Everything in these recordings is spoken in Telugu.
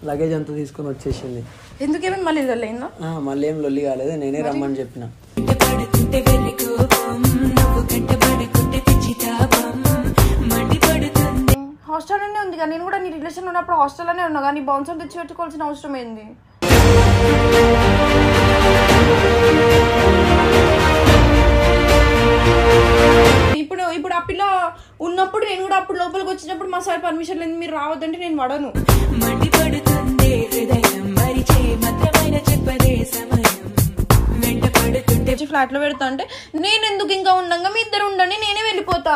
లగేజ్ అంతా తీసుకొని వచ్చేసింది. ఎందుకేమైనా మళ్ళీ లొల్లైందా? మళ్ళీ ఏం లొల్లి కాలేదు, నేనే రమ్మని చెప్పిన. హాస్టల్లోనే ఉంది కానీ నేను కూడా నీ రిలేషన్ ఉన్నప్పుడు హాస్టల్లోనే ఉన్నా కానీ బౌన్సర్ తెచ్చి పెట్టుకోవాల్సిన అవసరం ఏంది? ఇప్పుడు ఆ పిల్ల ఉన్నప్పుడు నేను కూడా అప్పుడు లోపలికి వచ్చినప్పుడు మా సార్ పర్మిషన్ లేదు మీరు రావద్దంటే నేను వడను. ఫ్లాట్ లో పెడతా అంటే నేను ఎందుకు ఇంకా ఉండగా మీ ఇద్దరు ఉండండి నేనే వెళ్ళిపోతా.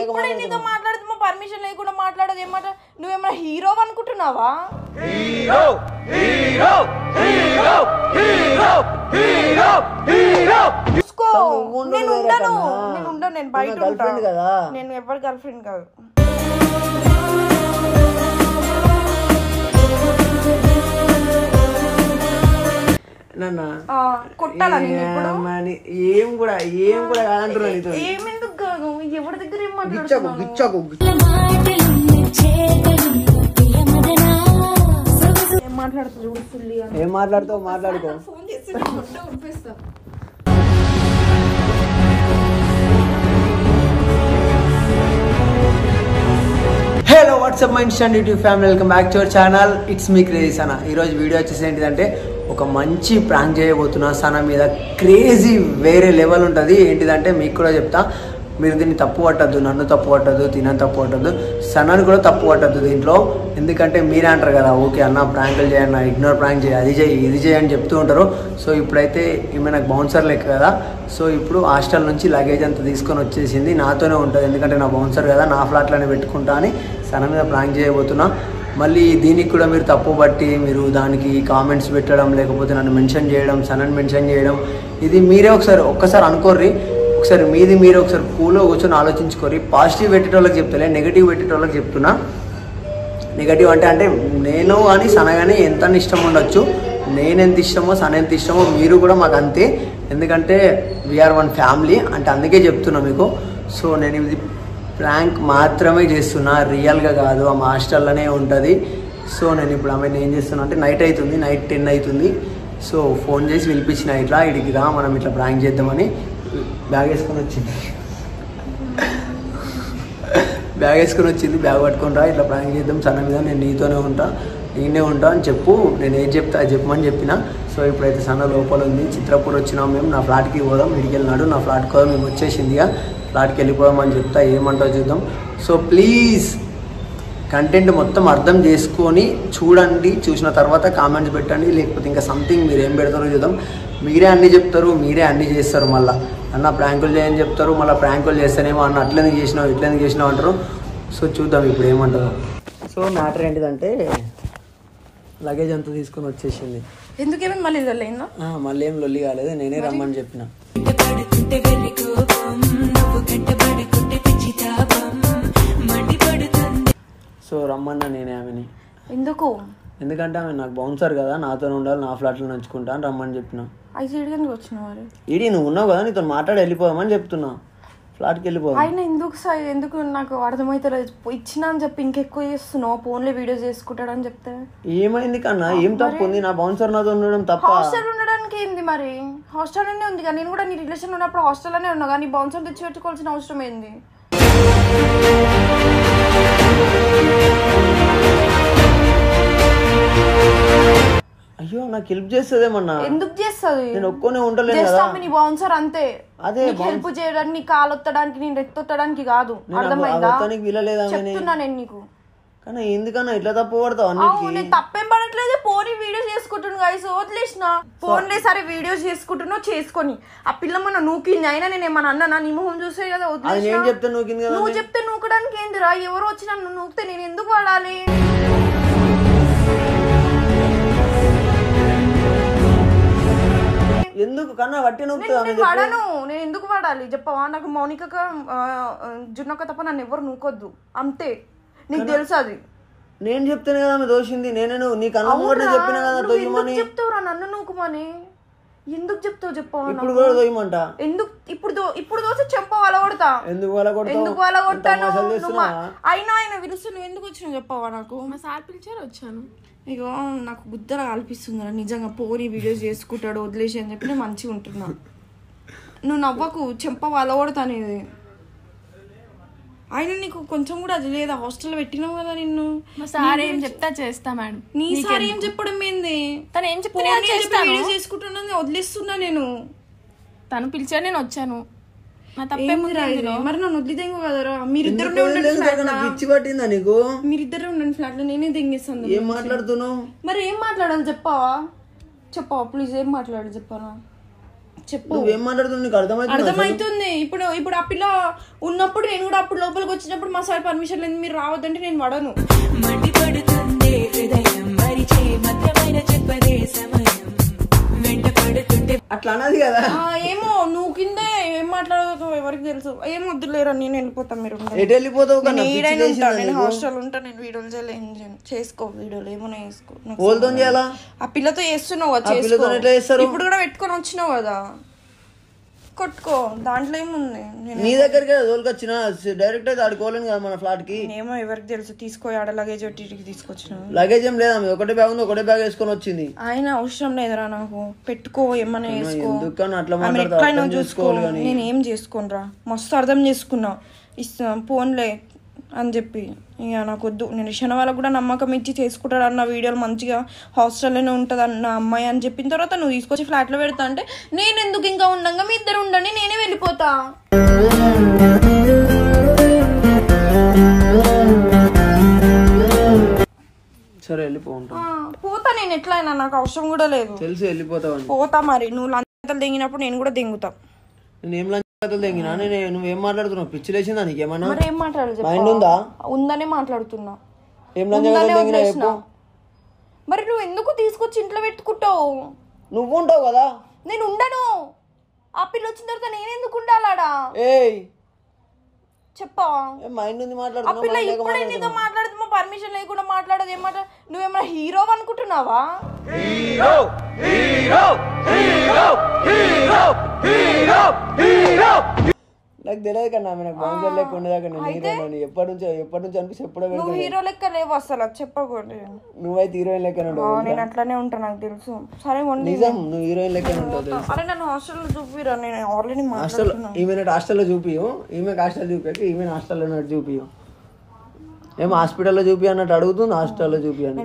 ఇప్పుడే నీతో మాట్లాడితే మా పర్మిషన్ లేకుండా మాట్లాడదు ఏమాట. నువ్వేమన్నా హీరో అనుకుంటున్నావా? నేను ఉండను, నేను బయట ఉంటాను కదా, నేను ఎవరి గర్ల్ ఫ్రెండ్ కాదు. కొట్టాలా ఏం కూడా కాదంటున్నా. ఏమెందుకు కాదు, ఎవరి దగ్గర ఏం మాట్లాడుతావు మాట్లాడుకో. Hello WhatsApp my instant YouTube family, welcome back to our channel. It's me crazy Sana. ఈరోజు వీడియో వచ్చేసి ఏంటిదంటే ఒక మంచి ప్రాంక్ చేయబోతున్నా సనా మీద. క్రేజీ వేరే లెవెల్ ఉంటుంది. ఏంటిదంటే మీకు కూడా చెప్తా, మీరు దీన్ని తప్పు పట్టద్దు, నన్ను తప్పు పట్టద్దు, తినని తప్పు పట్టద్దు, సనాన్ని కూడా తప్పు పట్టద్దు దీంట్లో. ఎందుకంటే మీరే అంటారు కదా, ఓకే అన్న ప్రాంకులు చేయన్న, ఇగ్నోర్ ప్రాంక్ చేయి, అది చేయి ఇది చేయి అని చెప్తూ ఉంటారు. సో ఇప్పుడైతే ఈమె నాకు బౌన్సర్ లెక్క కదా. సో ఇప్పుడు హాస్టల్ నుంచి లగేజ్ అంతా తీసుకొని వచ్చేసింది, నాతోనే ఉంటుంది. ఎందుకంటే నా బౌన్సర్ కదా, నా ఫ్లాట్లోనే పెట్టుకుంటా అని సన మీద ప్రాంక్ చేయబోతున్నా. మళ్ళీ దీనికి కూడా మీరు తప్పు పట్టి మీరు దానికి కామెంట్స్ పెట్టడం, లేకపోతే నన్ను మెన్షన్ చేయడం, సనని మెన్షన్ చేయడం, ఇది మీరే ఒక్కసారి అనుకోర్రి. ఒకసారి మీరు ఒకసారి కూల్లో కూర్చొని ఆలోచించుకోరి. పాజిటివ్ పెట్టేటోళ్ళకి చెప్తలే, నెగిటివ్ పెట్టేటోళ్ళకి చెప్తున్నా. నెగిటివ్ అంటే నేను కానీ సన కానీ ఎంత ఇష్టం ఉండొచ్చు, నేనెంత ఇష్టమో సన ఎంత ఇష్టమో మీరు కూడా మాకు అంతే. ఎందుకంటే వీఆర్ వన్ ఫ్యామిలీ అంటే అందుకే చెప్తున్నా మీకు. సో నేను ఇది ప్రాంక్ మాత్రమే చేస్తున్నా, రియల్గా కాదు. ఆమె హాస్టల్లోనే ఉంటుంది. సో నేను ఇప్పుడు ఆమె ఏం చేస్తున్నా అంటే నైట్ 10 అవుతుంది. సో ఫోన్ చేసి పిలిపించిన, ఇట్లా ఇడికి రా మనం ఇట్లా ప్రాంక్ చేద్దామని. బ్యాగ్ వేసుకొని వచ్చింది, బ్యాగ్ పట్టుకొని రా ఇట్లా ప్రాంక్ చేద్దాం సన్న మీద, నేను నీతోనే ఉంటా, నేనే ఉంటా అని చెప్పు, నేను ఏం చెప్తా అది చెప్పమని చెప్పిన. సో ఇప్పుడైతే సన్న లోపల ఉంది. చిత్రపూర్ వచ్చినాం మేము, నా ఫ్లాట్కి పోదాం, ఇడికి వెళ్ళినాడు, నా ఫ్లాట్ కూడా మేము వచ్చేసిందిగా, ఫ్లాట్కి వెళ్ళిపోదాం అని చెప్తా, ఏమంటావు చూద్దాం. సో ప్లీజ్ కంటెంట్ మొత్తం అర్థం చేసుకొని చూడండి, చూసిన తర్వాత కామెంట్స్ పెట్టండి. లేకపోతే ఇంకా సంథింగ్ మీరు ఏం పెడతారో చూద్దాం. మీరే అన్నీ చెప్తారు, మీరే అన్నీ చేస్తారు. మళ్ళీ అన్న ప్రాంకులు చేయని చెప్తారు, మళ్ళీ ప్రాంకులు చేస్తేనేమో అన్న అట్లనే చేసినావు అంటారు. సో చూద్దాం ఇప్పుడు ఏమంటారు. సో మ్యాటర్ ఏంటిదంటే లగేజ్ అంతా తీసుకొని వచ్చేసింది. ఎందుకేమైనా మళ్ళీ లొల్లైందా? మళ్ళీ ఏం లొల్లి కాలేదు, నేనే రమ్మని చెప్పిన. సో రమ్మన్నా నేనే ఆమెని. ఎందుకంటే ఆమె నాకు బౌన్సర్ కదా, నాతో ఉండాలి, నా ఫ్లాట్లో నంచుకుంటా అని రమ్మని చెప్పిన. ఇడి నువ్వు ఉన్నావు కదా, నీతో మాట్లాడి వెళ్ళిపోదామని చెప్తున్నా, ఫ్లాట్కి వెళ్ళిపోదాం. ఆయన ఎందుకు నాకు అర్థమైతలేదు. ఇచ్చినా అని చెప్పి ఇంకెక్కువ చేస్తున్నావు, ఫోన్లో వీడియోస్ చేసుకుంటాడని చెప్తే ఏమైంది కన్నా? ఏం తప్పు ఉంది? నా బౌన్సర్ నాతో ఉండడం తప్ప? హాస్టల్ ఉండడానికి ఏంది మరి? హాస్టల్లోనే ఉంది కానీ నేను కూడా నీ రిలేషన్ ఉన్నప్పుడు హాస్టల్లోనే ఉన్నా కానీ బౌన్సర్ తెచ్చి పెట్టుకోవాల్సిన అవసరం ఏంది? అయ్యో నాకు హెల్ప్ చేస్తుందేమన్నా? ఎందుకు చేస్తుంది? నేను ఒక్కనే ఉండలేను కదా. నీ బౌన్సర్ అంతే, అదే హెల్ప్ చేయడానికి, నీ కాలు ఒత్తడానికి, నేను ఎత్తొత్తడానికి కాదు. అర్థమైందా? చెప్తున్నా నేను నీకు. కానీ ఎందుకన్నా ఇట్లా తప్పు పడతావు? నేను తప్పేం పడట్లేదు. పోనీ వీడియోస్ చేసుకుంటున్నా గైస్, వదిలేసిన ఫోన్లే. సరే వీడియోస్ చేసుకుంటున్నావు చేసుకొని, ఆ పిల్ల మన నూకింది. అయినా నేను ఏమన్నా అన్నా? నీ మొహం చూసే కదా వదిలేసిన. నువ్వు చెప్తే నూకడానికి ఏందిరా? ఎవరు వచ్చి నన్ను నూకితే నేను ఎందుకు పడాలి? ఎందుకు కన్నా వట్టి పడను. నేను ఎందుకు పడాలి చెప్పవా? నాకు మౌనిక జున్నక తప్ప నన్ను ఎవరు నూకొద్దు, అంతే. నీకు తెలుసు అది. నేను చెప్తాను కదా ఆమె దోషింది. నేను నీ కన్నా చెప్పిన కదా చెప్తావురా నన్ను నూకుమని? ఎందుకు చెప్తావు చెప్పవా? ఇప్పుడు కూడా దోయమంట. ఎందుకు ఇప్పుడు దోశ చెంప వలగొడతా. ఎందుకు వలగొడతాను? అయినా ఆయన విరుసు నువ్వు ఎందుకు వచ్చినావు చెప్పవా? నాకు మా సార్ పిలిచారు వచ్చాను. ఇగో నాకు బుద్ధలా కల్పిస్తుంది నిజంగా. పోరి వీడియోస్ చేసుకుంటాడు వదిలేసి అని చెప్పి నేను మంచిగా ఉంటున్నా. నువ్వు నవ్వకు, చెంప వలగొడతాను. ఇది ఆయన నీకు కొంచెం కూడా అది లేదా? హాస్టల్లో పెట్టినావు కదా నిన్ను. మా సార్ ఏం చెప్తా చేస్తా మేడం. నీ సార్ ఏం చెప్పడం ఏంది? తను ఏం చెప్తే వీడియోస్ చేసుకుంటున్నా వదిలేస్తున్నా నేను. తను పిలిచాడు నేను వచ్చాను. నా తప్పేముంది? మరి నన్ను వదిలిదేంగో కదరా. మీరిద్దరు పిచ్చి పట్టిందా నీకు? మీరిద్దరే ఉండండి ఫ్లాట్ లో, నేనే దెంగేస్తాను. ఏం మాట్లాడుతున్నావు? మరి ఏం మాట్లాడాలి చెప్పావా? ప్లీజ్ ఏం మాట్లాడాలి చెప్పానా? చెప్పు. నువ్వేం మాట్లాడుతున్నావు? నీకు అర్థమవుతుంది. ఇప్పుడు ఆ పిల్ల ఉన్నప్పుడు నేను కూడా అప్పుడు లోపలికి వచ్చినప్పుడు మా సార్ పర్మిషన్ లేదు మీరు రావద్దంటే నేను వడను. అట్లా అన్నది కదా. ఏమో నువ్వు కింద ఏం మాట్లాడతావు ఎవరికి తెలుసు. ఏం వద్దులేరా, నేను వెళ్ళిపోతాను. మీరు వెళ్ళిపోతావు. నేను హాస్టల్ ఉంటా. నేను వీడియోలు చేయలేదు. చేసుకో వీడియోలు ఏమైనా చేసుకో. ఆ పిల్లతో చేస్తున్నావు కదా, ఇప్పుడు కూడా పెట్టుకొని వచ్చినావు కదా, కొట్టుకో. దాంట్లో ఏముంది? నీ దగ్గరికి తోలుకొచ్చిన డైరెక్ట్ అయితే ఆడుకోలేను కదా మన ఫ్లాట్ కి. ఏమో ఎవరికి తెలుసు. తీసుకో ఆడ లగేజ్ ఇంటికి తీసుకొచ్చిన. లగేజ్ ఏం లేదా? ఒకటే బ్యాగ్ ఉంది, ఒకటే బ్యాగ్ వేసుకొని వచ్చింది. ఆయన అవసరం లేదురా నాకు. పెట్టుకో ఏమన్నా చేసుకో. ఎట్లయినా చూసుకోవాలి. నేను ఏం చేసుకోనరా, మస్తు అర్థం చేసుకున్నా. ఫోన్లే అని చెప్పి ఇక నాకు వద్దు. నేను శనివారం కూడా నమ్మకం ఇచ్చి చేసుకుంటాడు అన్న వీడియోలు మంచిగా హాస్టల్లోనే ఉంటుంది అన్న అమ్మాయి అని చెప్పిన తర్వాత నువ్వు తీసుకొచ్చి ఫ్లాట్లో పెడతా అంటే నేను ఎందుకు ఇంకా ఉండగా మీ ఇద్దరు ఉండండి, నేనే వెళ్ళిపోతా. సరే వెళ్ళిపోతా. పోతా నేను ఎట్లయినా, నాకు అవసరం కూడా లేదు. తెలిసి వెళ్ళిపోతావు. పోతా. మరి నువ్వు లంచలు దిగినప్పుడు నేను కూడా దింగుతా. నేనేం లంచలు దిగినా? నువ్వేం మాట్లాడుతున్నావు? పిచ్చి లేచిందా నీకేమన్నా? మరి ఏం మాట్లాడాలి? మైండ్ ఉందా? ఉందనే మాట్లాడుతున్నా. ఏం లంచలు దిగినా? మరి నువ్వు ఎందుకు తీసుకొచ్చి ఇంట్లో పెట్టుకుంటావు? నువ్వు ఉంటావు కదా. నేను ఉండను. ఆ పిల్ల వచ్చిన తర్వాత నేను ఎందుకు ఉండాలాడా? చెప్పా. మైండ్ ఉంది ఆ పిల్ల ఇప్పుడే నీతో మాట్లాడుతున్నా పర్మిషన్ లేకుండా మాట్లాడదు. ఏం మాట్లాడు? నువ్వేమన్నా హీరో అనుకుంటున్నావా? నాకు తెలియదు కన్నా, నాకు బౌన్సర్ లెక్క ఉండేదాకా నేను హీరోని ఎప్పటి నుంచి అనిపిస్తే ఎప్పుడో. నువ్వు హీరో లెక్క లేవు అసలు, చెప్పకూడదు. నువ్వైతే హీరోయిన్ లెక్క ఉంటావు. నేను అట్లానే ఉంటా, నాకు తెలుసు. సరే నిజం, నువ్వు హీరోయిన్ లెక్క ఉంటావు. అరే నన్ను హాస్టల్లో చూపిరా, నేను ఆల్రెడీ హాస్టల్. ఈమె హాస్టల్లో చూపియు, ఈమెకి హాస్టల్ చూపించక ఈమె హాస్టల్లో ఉన్నట్టు చూపియు. ఏమో హాస్పిటల్లో చూపి అన్నట్టు అడుగుతుంది, హాస్టల్లో చూపి అని.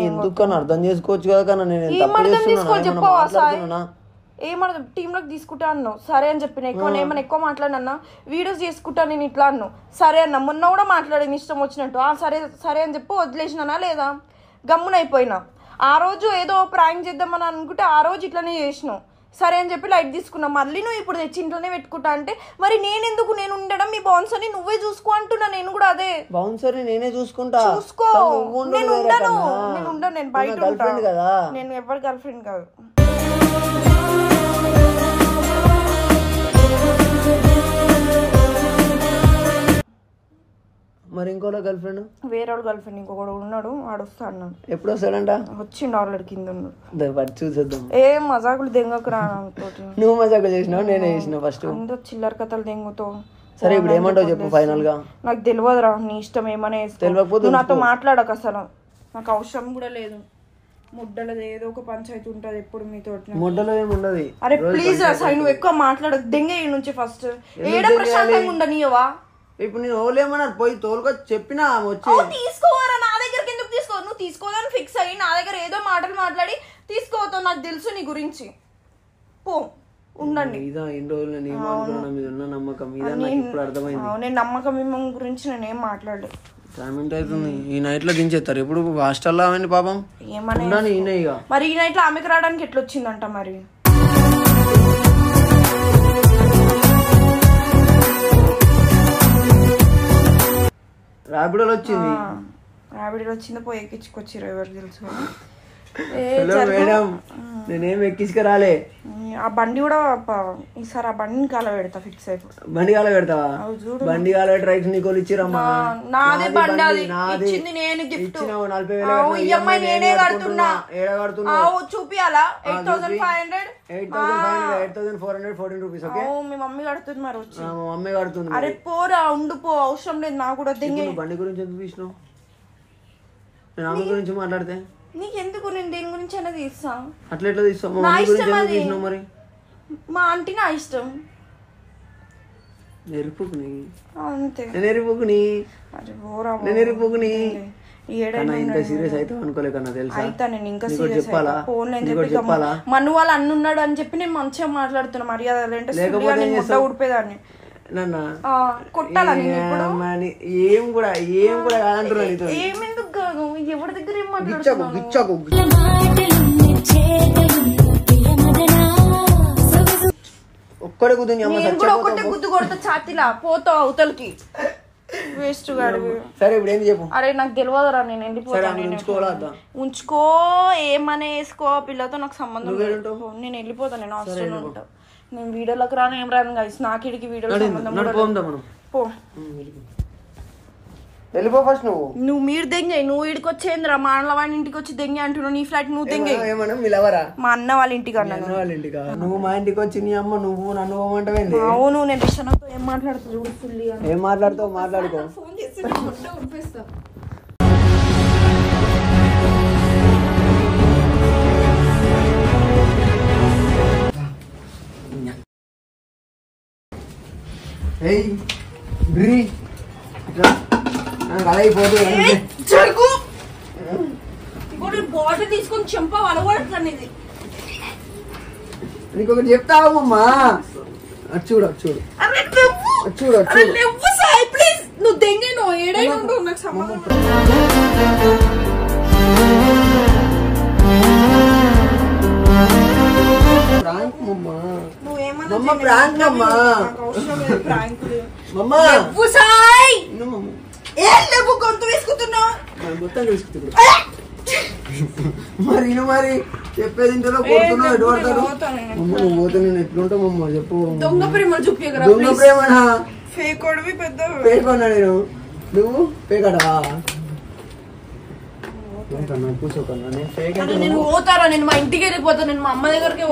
ఎందుకు అని అర్థం చేసుకోవచ్చు కదా కన్నా. నేను మాట్లాడుతున్నా. ఏమన్నా టీంలోకి తీసుకుంటా అన్నావు, సరే అని చెప్పిన. ఏమైనా ఎక్కువ మాట్లాడినా వీడియోస్ చేసుకుంటా నేను ఇట్లా అన్నావు, సరే అన్నా. మొన్న కూడా మాట్లాడేది ఇష్టం వచ్చినట్టు. సరే సరే అని చెప్పి వదిలేసినానా లేదా? గమ్మునైపోయినా. ఆ రోజు ఏదో ప్రాంక్ చేద్దామని అనుకుంటే ఆ రోజు ఇట్లానే చేసినావు. సరే అని చెప్పి లైట్ తీసుకున్నా. మళ్ళీ నువ్వు ఇప్పుడు తెచ్చి ఇంట్లోనే పెట్టుకుంటా అంటే మరి నేనెందుకు? నేను ఉండడం మీ బౌన్సర్ని నువ్వే చూసుకో అంటున్నా. నేను కూడా అదే బౌన్సర్ని నేనే చూసుకుంటా. చూసుకో. నేను ఉండను, నేను బయట ఉంటా. నేను ఎవరి గర్ల్ ఫ్రెండ్ కాదు. మరి ఇంకోలో గర్ల్ ఫ్రెండ్? వేరే గర్ల్ ఫ్రెండ్ ఇంకొకడు ఉన్నాడు, వాడు వస్తా అన్నాడు. ఎప్పుడు వస్తాడంట? వచ్చిండు ఆల్రెడీ, కింద ఉన్నాడు. చూసేద్దాం. ఏం మజాకులు దెంగకు రాతోటి. నువ్వు మజాకులు చేసినావు, నేనే చేసిన ఫస్ట్. అందరూ చిల్లర కథలు దెంగుతో. సరే ఇప్పుడు ఏమంటావు చెప్పు ఫైనల్ గా. నాకు తెలియదురా, నీ ఇష్టం ఏమనే. తెలియకపోతే నాతో మాట్లాడక, అసలు నాకు అవసరం కూడా లేదు. ముడ్డలది ఏదో ఒక పంచాయతీ ఉంటది ఎప్పుడు మీతో. ముడ్డలో ఏమి ఉండదు. అరే ప్లీజ్ రా సాయి, నువ్వు ఎక్కువ మాట్లాడదు. దెంగ ఈ నుంచి ఫస్ట్ ఏడ ప్రశాంతంగా ఉండనియవా? ఇప్పుడు నేను ఓలేమన్నారు పోయి తోలుకొచ్చి చెప్పినా వచ్చి తీసుకోవరా. నా దగ్గరికి ఎందుకు తీసుకో? నువ్వు తీసుకోవాలని ఫిక్స్ అయ్యి నా దగ్గర ఏదో మాటలు మాట్లాడి తీసుకోవద్దు. నాకు తెలుసు నీ గురించి. పో ఉండండి. ఇదా ఇన్ని రోజులు నేను ఏమనుకున్నా, మీద ఉన్న నమ్మకం మీద నాకు ఇప్పుడు అర్థమైంది. నేను నమ్మకం గురించి నేనేం మాట్లాడలేదు. కామెంట్ అవుతుంది. ఈ నైట్ లో దించేస్తారు. ఎప్పుడు హాస్టల్లో ఆమె పాపం ఏమన్నా. మరి ఈ నైట్ లో ఆమెకు రావడానికి ఎట్లా వచ్చిందంట? మరి ర్యాపిడోలో వచ్చింది. ర్యాపిడోలో వచ్చిందో పోయి ఎక్కించుకొచ్చిరు, ఎవరు తెలుసు. హలో మేడం, నేనేం ఎక్కించుకురాలే. ఆ బండి కూడా ఈసారి ఆ బండిని కాల పెడతా, ఫిక్స్ అయిపో. బండి కాల పెడతావా? బండి కాల రైట్స్ నీకు ఇచ్చిరమ్మా. నాదే బండి, అది ఇచ్చింది నేను గిఫ్ట్. 40,000 నేనే కడుతున్నా. చూపియాలా? 8,500 8,414 రూపీస్. ఓకే, మీ మమ్మీ కడుతుంది మరి వచ్చి. మా మమ్మీ కడుతుంది. అరే పోరా, ఉండిపో, అవసరం లేదు నాకు కూడా. బండి గురించి ఎందుకు తీసినావు? నేను ఆమె గురించి మాట్లాడితే నీకెందుకు? నేను దేని గురించి అయినా తీస్తా. అట్లా ఎట్లా తీస్తావు? మరి మా ఆంటీ నా ఇష్టం. నెరుపుకుని అంతే, నెరుపుకుని నెరుపుకుని. ఇంత సీరియస్ అయితే అనుకోలేకన్నా తెలుసా? అయితే నేను ఇంకా సీరియస్ చెప్పాలా? మన్ను వాళ్ళు అన్న ఉన్నాడు అని చెప్పి నేను మంచిగా మాట్లాడుతున్నా. మర్యాద లేకపోతే ఊడిపోయేదాన్ని. కొట్టాలా? ఏం కూడా కాదంటున్నా. ఏమెందుకు కాదు? ఎవరి దగ్గర ఏం మాట్లాడుతున్నావు? ఒక్కడే గుద్దు గుద్దు కొడతా ఛాతీలా, పోతావు అవతలకి. వేస్ట్ గాడు. సరే ఇప్పుడు ఏంది చెప్పు. అరే నాకు తెలియదురా, నేను వెళ్ళిపోతాను. ఉంచుకో, ఏమనే వేసుకో, పిల్లతో నాకు సంబంధం లేదు. నేను వెళ్ళిపోతాను, నేను హాస్టల్లో ఉంటా. నేను వీడియోలోకి రాను, ఏం రాను గైస్. నాకు ఇడికి వీడియో సంబంధం. పో, వెళ్ళిపో ఫస్ట్. నువ్వు మీరు దెంగాయి. నువ్వు ఇడికి వచ్చేంద్రా, మా అన్న వాళ్ళ ఇంటికి వచ్చి దెంగి అంటున్నావు. నీ ఫ్లాట్ నువ్వు దెంగాయి. మా అన్న వాళ్ళ ఇంటికి అన్నా. నువ్వు మా ఇంటికి వచ్చి నీ అమ్మ నువ్వు నన్ను పోమంటావేంది? అవును, నేను రిషన్తో ఏం మాట్లాడుతావు? ఏం మాట్లాడుతావు? మాట్లాడుకో. ఫోన్ చేసి ఉడిపేస్తా. బాటిల్ తీసుకొని చెంప అలవాడుతుంది. నీకు ఒకటి చెప్తావమ్మా, చూడు చూడు చూడు చూడు. నువ్వు దెంగే, నువ్వు ఏడై ఉండవు, నాకు సంబంధం. నువ్వేమన్నా ప్రాంక్ అమ్మా. గొంతు వేసుకుంటున్నావు. మొత్తం వేసుకుంటున్నా. మరి మరి చెప్పేది ఇంట్లో కొడుతున్నావు. ఎటు పడతాడు? నువ్వు పోతే నేను ఎట్లుంటావు అమ్మ చెప్పు. దొంగ ప్రేమ చూపించగలరా? దొంగ ప్రేమనా? ఫేక్ కొడివి పెద్ద ఫేక్ అన్నా నేను. నువ్వు ఫేక్ అడవా? కూర్చోకన్నా నేను ఫేక్ అంటే. నేను పోతారా? నేను మా ఇంటికి వెళ్ళిపోతాను. నేను మా అమ్మ దగ్గరికి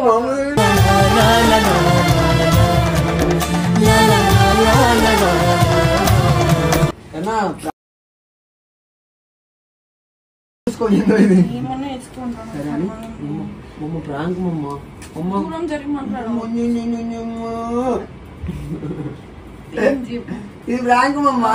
ప్రాంక్ ఇది ప్రాంక్ మమ్మ.